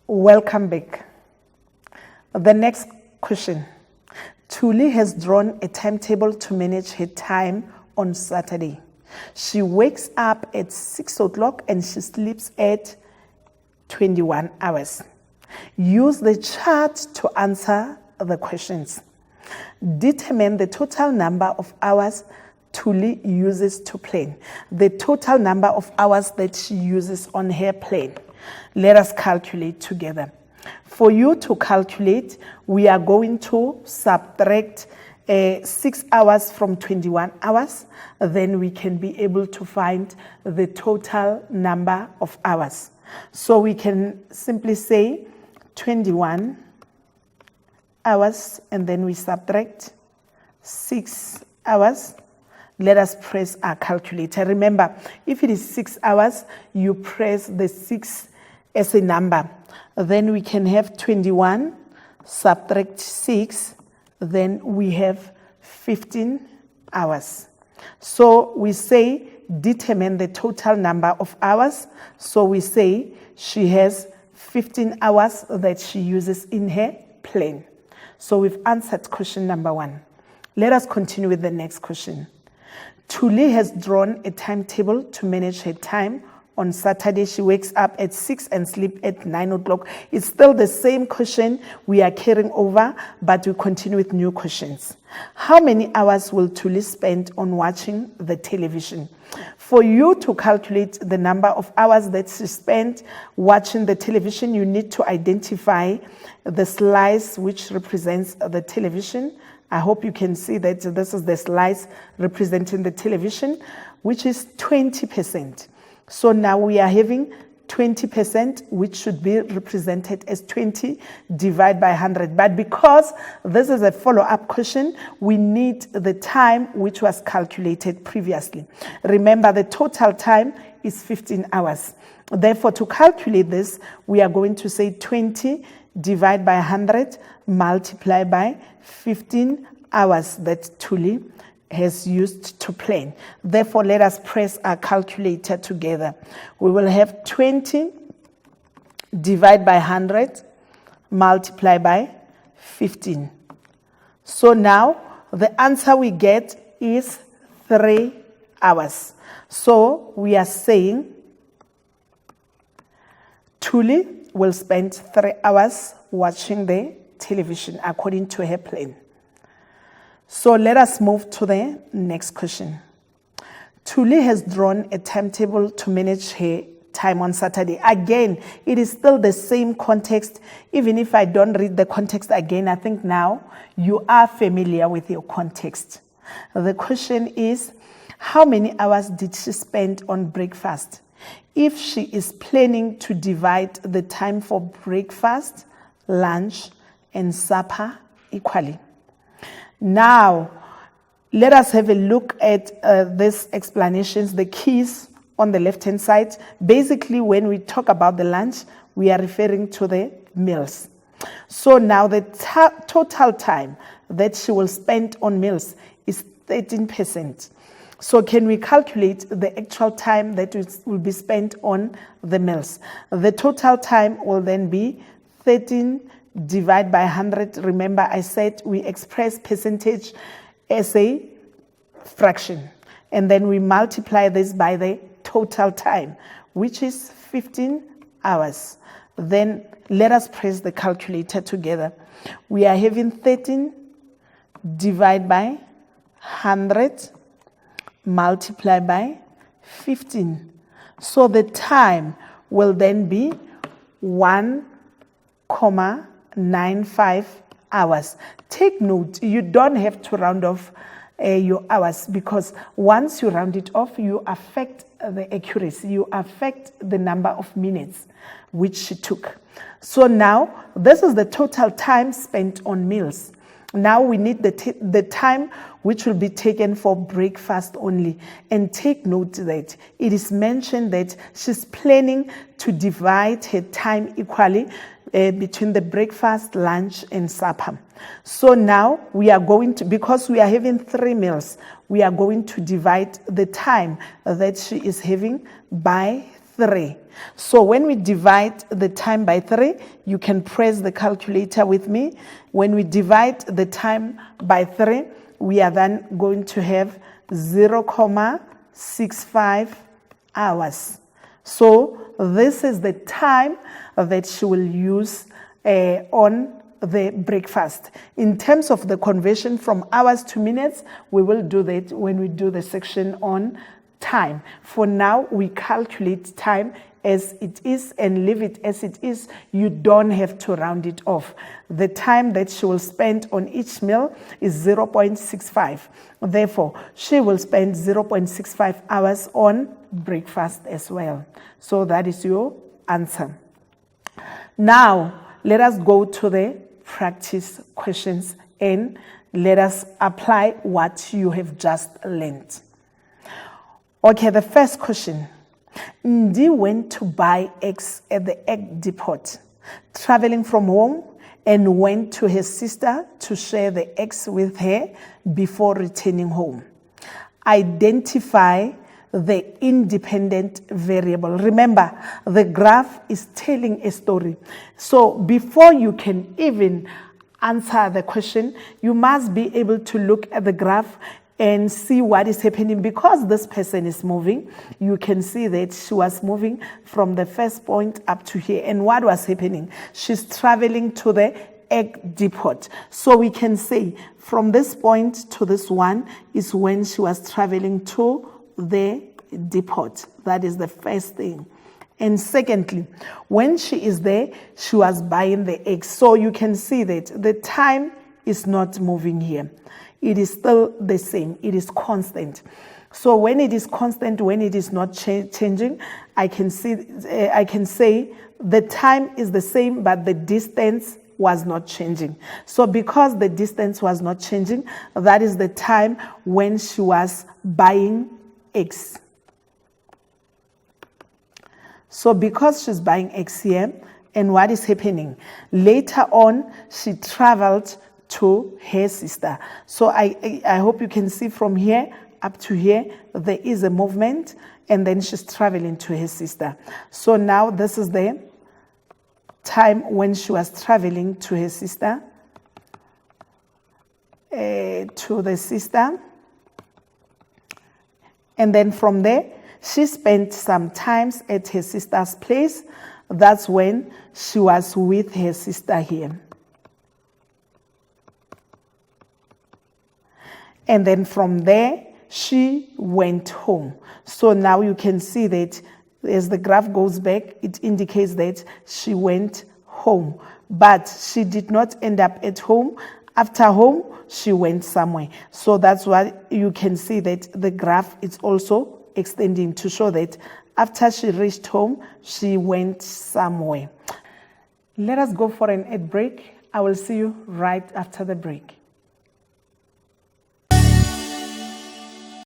Welcome back. The next question. Thuli has drawn a timetable to manage her time on Saturday. She wakes up at 6 o'clock and she sleeps at 21 hours. Use the chart to answer the questions. Determine the total number of hours Thuli uses to plan. The total number of hours that she uses on her plan. Let us calculate together. For you to calculate, we are going to subtract 6 hours from 21 hours. Then we can be able to find the total number of hours. So we can simply say 21 hours and then we subtract 6 hours. Let us press our calculator. Remember, if it is 6 hours, you press the 6 as a number. Then we can have 21, subtract 6, then we have 15 hours. So we say determine the total number of hours. So we say she has 15 hours that she uses in her plan. So we've answered question number 1. Let us continue with the next question. Thuli has drawn a timetable to manage her time. On Saturday, she wakes up at 6 and sleeps at 9 o'clock. It's still the same question we are carrying over, but we continue with new questions. How many hours will Thuli spend on watching the television? For you to calculate the number of hours that she spent watching the television, you need to identify the slice which represents the television. I hope you can see that this is the slice representing the television, which is 20%. So now we are having 20%, which should be represented as 20 divided by 100. But because this is a follow-up question, we need the time which was calculated previously. Remember, the total time is 15 hours. Therefore, to calculate this, we are going to say 20 divided by 100 multiplied by 15 hours that Thuli has used to plan. Therefore, let us press our calculator together. We will have 20 divided by 100 multiplied by 15. So now the answer we get is 3 hours. So we are saying Thuli will spend 3 hours watching the television according to her plan. So let us move to the next question. Thuli has drawn a timetable to manage her time on Saturday. Again, it is still the same context. Even if I don't read the context again, I think now you are familiar with your context. The question is, how many hours did she spend on breakfast? If she is planning to divide the time for breakfast, lunch, and supper equally. Now, let us have a look at these explanations, the keys on the left-hand side. Basically, when we talk about the lunch, we are referring to the meals. So now the total time that she will spend on meals is 13%. So can we calculate the actual time that will be spent on the meals? The total time will then be 13 divided by 100. Remember, I said we express percentage as a fraction. And then we multiply this by the total time, which is 15 hours. Then let us press the calculator together. We are having 13 divided by 100 multiplied by 15. So the time will then be 1,95 hours. Take note, you don't have to round off your hours, because once you round it off, you affect the accuracy, you affect the number of minutes which she took. So now, this is the total time spent on meals. Now we need the time which will be taken for breakfast only. And take note that it is mentioned that she's planning to divide her time equally between the breakfast, lunch, and supper. So now we are going to, because we are having 3 meals, we are going to divide the time that she is having by 3. So when we divide the time by 3, you can press the calculator with me. When we divide the time by 3, we are then going to have 0.65 hours. So this is the time that she will use on the breakfast. In terms of the conversion from hours to minutes, we will do that when we do the section on time. For now, we calculate time as it is and leave it as it is. You don't have to round it off. The time that she will spend on each meal is 0.65. Therefore, she will spend 0.65 hours on breakfast as well. So that is your answer. Now, let us go to the practice questions and let us apply what you have just learned. Okay, the first question. Ndi went to buy eggs at the egg depot, traveling from home, and went to her sister to share the eggs with her before returning home. Identify the independent variable. Remember, the graph is telling a story. So before you can even answer the question, you must be able to look at the graph and see what is happening. Because this person is moving, you can see that she was moving from the first point up to here. And what was happening? She's traveling to the egg depot. So we can say from this point to this one is when she was traveling to the depot. That is the first thing. And secondly, when she is there, she was buying the eggs. So you can see that the time is not moving here. It is still the same. It is constant. So when it is constant, when it is not changing, I can say the time is the same, but the distance was not changing. So because the distance was not changing, that is the time when she was buying eggs. So because she's buying eggs here, and what is happening? Later on, she traveled to her sister. So I hope you can see from here up to here, there is a movement, and then she's traveling to her sister. So now this is the time when she was traveling to her sister, and then from there, she spent some time at her sister's place. That's when she was with her sister here. And then from there, she went home. So now you can see that as the graph goes back, it indicates that she went home. But she did not end up at home. After home, she went somewhere. So that's why you can see that the graph is also extending to show that after she reached home, she went somewhere. Let us go for an ad break. I will see you right after the break.